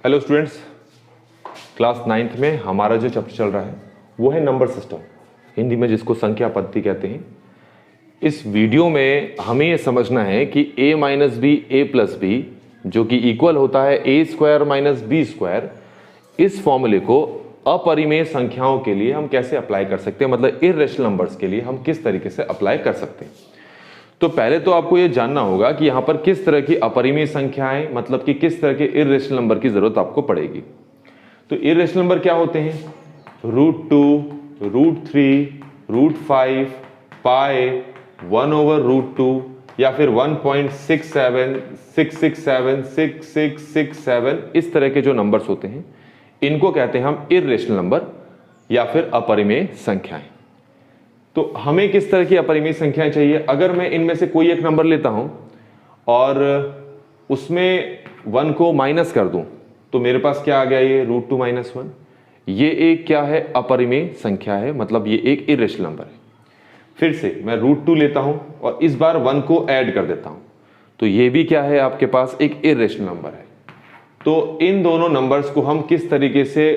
Hello students, class 9th में हमारा जो चैप्टर चल रहा है वो है नंबर सिस्टम, हिंदी में जिसको संख्या पद्धति कहते हैं। इस वीडियो में हमें ये समझना है कि a minus B A plus B जो कि इक्वल होता है A square minus B square, इस फॉर्मूले को अपरिमेय संख्याओं के लिए हम कैसे अप्लाई कर सकते हैं, मतलब इर्रेशनल नंबर्स के लिए हम किस तरीके से अप्लाई कर सकते हैं। तो पहले तो आपको यह जानना होगा कि यहां पर किस तरह की अपरिमेय संख्याएं, मतलब कि किस तरह के इर्रेशनल नंबर की जरूरत आपको पड़ेगी। तो इर्रेशनल नंबर क्या होते हैं? √2, √3, √5, पाई, 1/√2 या फिर 1.67, 667, 6667, इस तरह के जो नंबर्स होते हैं इनको कहते हैं हम इर्रेशनल नंबर या फिर अपरिमेय संख्याएं। तो हमें किस तरह की अपरिमेय संख्याएं चाहिए? अगर मैं इनमें से कोई एक नंबर लेता हूं और उसमें 1 को माइनस कर दूं तो मेरे पास क्या आ गया? ये √2 - 1। ये एक क्या है? अपरिमेय संख्या है, मतलब ये एक इर्रेशनल नंबर है। फिर से मैं √2 लेता हूं और इस बार 1 को ऐड कर देता हूं तो ये भी क्या है? आपके पास एक इर्रेशनल नंबर है। तो इन दोनों नंबर्स को हम किस तरीके से,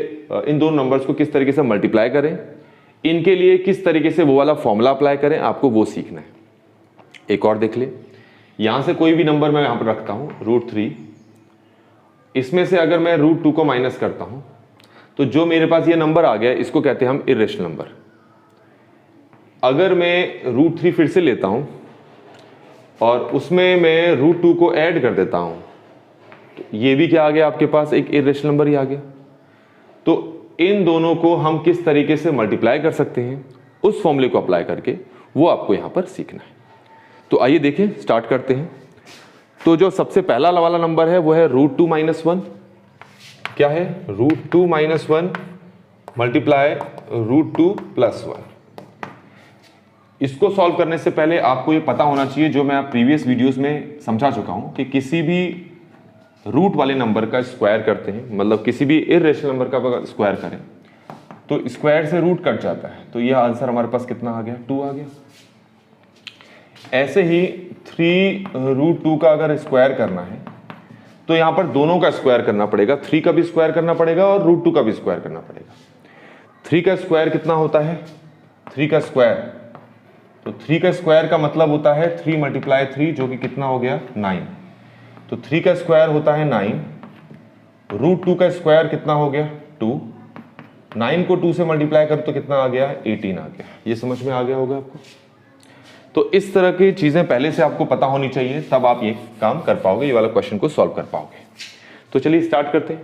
इन दोनों नंबर्स को किस तरीके से मल्टीप्लाई करें, इनके लिए किस तरीके से वो वाला फॉर्मूला अप्लाई करें, आपको वो सीखना है। एक और देख ले, यहां से कोई भी नंबर मैं यहां पर रखता हूं √3, इसमें से अगर मैं √2 को माइनस करता हूं तो जो मेरे पास ये नंबर आ गया इसको कहते हैं हम इर्रेशनल नंबर। अगर मैं √3 फिर से लेता हूं और उसमें मैं √2 को ऐड कर देता हूं तो ये भी क्या आ गया? आपके पास एक इर्रेशनल नंबर ही आ गया। तो इन दोनों को हम किस तरीके से मल्टीप्लाई कर सकते हैं, उस फॉर्मूले को अप्लाई करके वो आपको यहां पर सीखना है। तो आइए देखें, स्टार्ट करते हैं। तो जो सबसे पहला वाला नंबर है वो है √2 - 1। क्या है? √2 - 1 मल्टीप्लाई √2 + 1। इसको सॉल्व करने से पहले आपको ये पता होना चाहिए, जो मैं प्रीवियस वीडियोस में समझा चुका हूं, कि किसी भी रूट वाले नंबर का स्क्वायर करते हैं, मतलब किसी भी इर्रेशनल नंबर का स्क्वायर करें तो स्क्वायर से रूट कट जाता है। तो यह आंसर हमारे पास कितना आ गया? 2 आ गया। ऐसे ही 3√2 का अगर स्क्वायर करना है तो यहां पर दोनों का स्क्वायर करना पड़ेगा, 3 का भी स्क्वायर करना पड़ेगा और √2 का भी स्क्वायर करना पड़ेगा। 3 का स्क्वायर कितना होता है? 3 का स्क्वायर, तो 3 का स्क्वायर का मतलब होता है 3 × 3 जो कि कितना हो गया? 9। तो 3 का स्क्वायर होता है 9, √2 का स्क्वायर कितना हो गया? 2। 9 को 2 से मल्टीप्लाई कर तो कितना आ गया? 18 आ गया। ये समझ में आ गया होगा आपको। तो इस तरह की चीजें पहले से आपको पता होनी चाहिए, तब आप ये काम कर पाओगे, ये वाला क्वेश्चन को सॉल्व कर पाओगे। तो चलिए स्टार्ट करते हैं।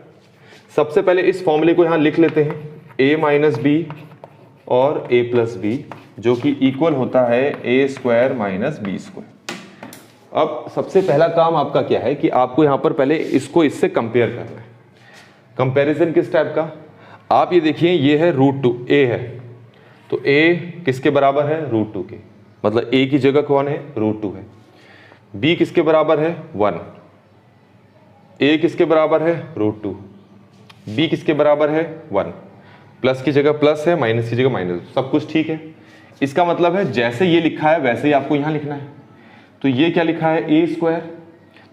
सबसे पहले इस फॉर्मूले को यहां लिख लेते हैं, a माइनस बी और a प्लस बी जो कि इक्वल होता है a square minus B square. अब सबसे पहला काम आपका क्या है कि आपको यहां पर पहले इसको इससे कंपेयर करना है। कंपैरिजन किस टाइप का? आप ये देखिए, ये है √2, a है, तो a किसके बराबर है? √2 के, मतलब a की जगह कौन है? √2 है। b किसके बराबर है? 1। a किसके बराबर है? √2। b किसके बराबर है? 1। प्लस की जगह प्लस है, माइनस की जगह माइनस, सब कुछ ठीक है। इसका मतलब है जैसे ये लिखा है वैसे ही आपको यहां लिखना है। तो ये क्या लिखा है? a square.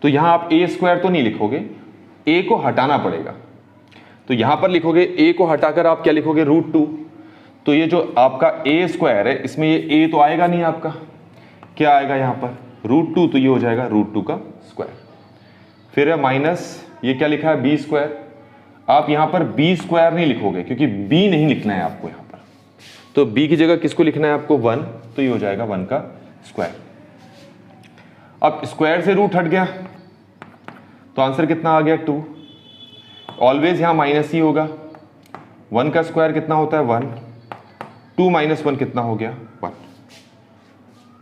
तो यहां आप a स्क्वायर तो नहीं लिखोगे, a को हटाना पड़ेगा। तो यहां पर लिखोगे a को हटाकर आप क्या लिखोगे? √2। तो ये जो आपका a स्क्वायर है इसमें ये a तो आएगा नहीं आपका, क्या आएगा यहां पर? √2। तो ये हो जाएगा √2 का स्क्वायर। फिर है माइनस, ये क्या लिखा है? b square. आप यहां पर b स्क्वायर नहीं लिखोगे क्योंकि b नहीं लिखना है आपको यहां पर। तो b की जगह किसको लिखना है आपको? 1। तो ये हो जाएगा 1 का स्क्वायर। अब स्क्वायर से रूट हट गया तो आंसर कितना आ गया? 2। ऑलवेज यहां माइनस ही होगा। 1 का स्क्वायर कितना होता है? 1। 2 - 1 कितना हो गया? 1।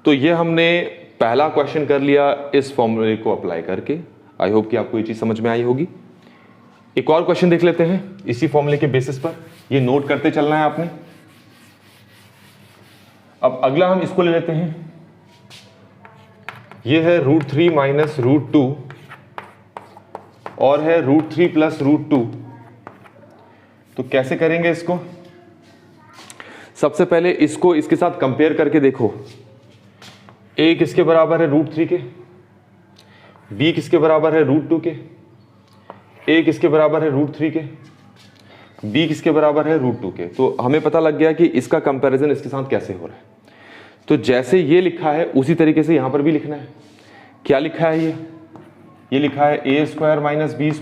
तो ये हमने पहला क्वेश्चन कर लिया इस फॉर्मूले को अप्लाई करके। आई होप कि आपको ये चीज समझ में आई होगी। एक और क्वेश्चन देख लेते हैं इसी फॉर्मूले के बेसिस पर। ये नोट करते चलना है आपने। अब अगला हम इसको ले लेते हैं, ये है √3 - √2 और है √3 + √2। तो कैसे करेंगे इसको? सबसे पहले इसको इसके साथ कंपेयर करके देखो। a किसके बराबर है? √3 के। b किसके बराबर है? √2 के। ए किसके बराबर है √3 के, बी किसके बराबर है √2 के। तो हमें पता लग गया कि इसका कंपैरिजन इसके साथ कैसे हो रहा है। तो जैसे ये लिखा है उसी तरीके से यहां पर भी लिखना है। क्या लिखा है ये लिखा है a² - b²,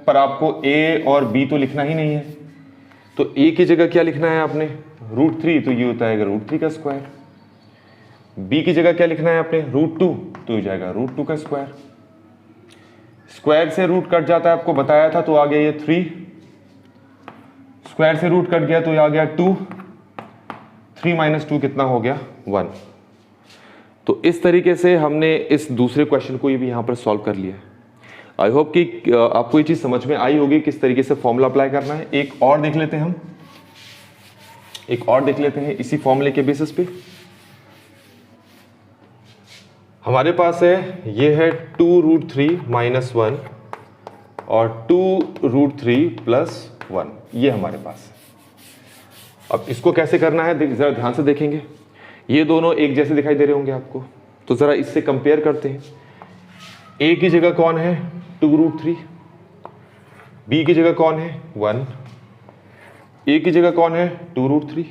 पर आपको a और b तो लिखना ही नहीं है। तो a की जगह क्या लिखना है आपने √3, तो ये होता है √3 का स्क्वायर। b की जगह क्या लिखना है आपने √2, तो ये जाएगा √2 का स्क्वायर। स्क्वायर से रूट कट जाता है, आपको बताया था, तो आ गया ये 3। स्क्वायर से रूट कट गया तो ये आ गया 2। 3 - 2 कितना हो गया 1। तो इस तरीके से हमने इस दूसरे क्वेश्चन को ये भी यहां पर सॉल्व कर लिया है। आई होप कि आपको ये चीज समझ में आई होगी किस तरीके से फॉर्मूला अप्लाई करना है। एक और देख लेते हैं इसी फॉर्मूले के बेसिस पे। हमारे पास है ये है 2√3 - 1 और 2√3 + 1, ये हमारे पास है। अब इसको कैसे करना है जरा ध्यान से देखेंगे। ये दोनों एक जैसे दिखाई दे रहे होंगे आपको, तो जरा इससे कंपेयर करते हैं। a की जगह कौन है 2√3, b की जगह कौन है 1, a की जगह कौन है 2√3,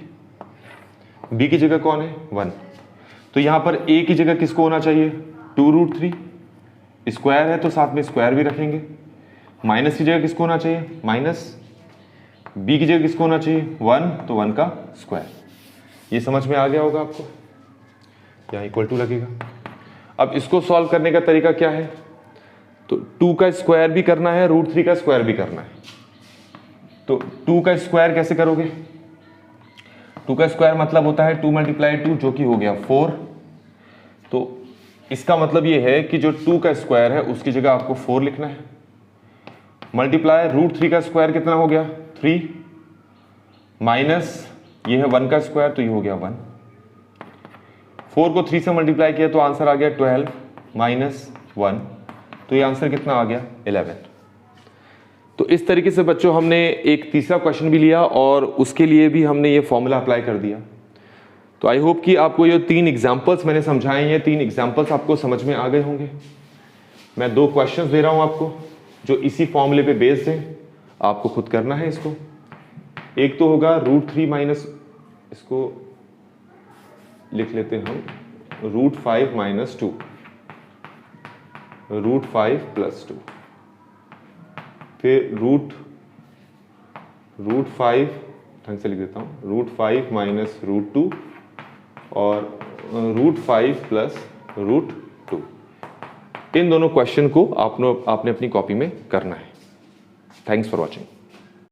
b की जगह कौन है 1। तो यहां पर a की जगह किसको होना चाहिए 2√3, स्क्वायर है तो साथ में स्क्वायर भी रखेंगे। माइनस की जगह किसको होना चाहिए माइनस, b की जगह किसको होना चाहिए 1, तो 1 का स्क्वायर। ये समझ में आ गया होगा आपको, यहाँ इक्वल टू लगेगा। अब इसको सॉल्व करने का तरीका क्या है, तो 2 का स्क्वायर भी करना है, √3 का स्क्वायर भी करना है। तो 2 का स्क्वायर कैसे करोगे, 2 का स्क्वायर मतलब होता है 2 × 2 जो कि हो गया 4। तो इसका मतलब ये है कि जो 2 का स्क्वायर है उसकी जगह आपको 4 लिखना है, मल्टीप्लाई √3 का स्क्वायर कितना हो गया 3, माइनस ये है 1 का स्क्वायर तो ये हो गया 1। 4 को 3 से मल्टीप्लाई किया तो आंसर आ गया 12 - 1, तो ये आंसर कितना आ गया 11। तो इस तरीके से बच्चों हमने एक तीसरा क्वेश्चन भी लिया और उसके लिए भी हमने ये फॉर्मूला अप्लाई कर दिया। तो आई होप कि आपको ये 3 एग्जांपल्स मैंने समझाए हैं, 3 एग्जांपल्स आपको समझ में आ गए होंगे। मैं 2 क्वेश्चंस दे रहा हूं आपको जो इसी फॉर्मूले पे बेस्ड है, आपको खुद करना है इसको। एक तो होगा √3 - इसको लिख लेते हैं हम √5 - 2, √5 + 2, फिर √5 ढंग से लिख देता हूँ √5 - √2 और √5 + √2। इन दोनों क्वेश्चन को आपने अपनी कॉपी में करना है। Thanks for watching.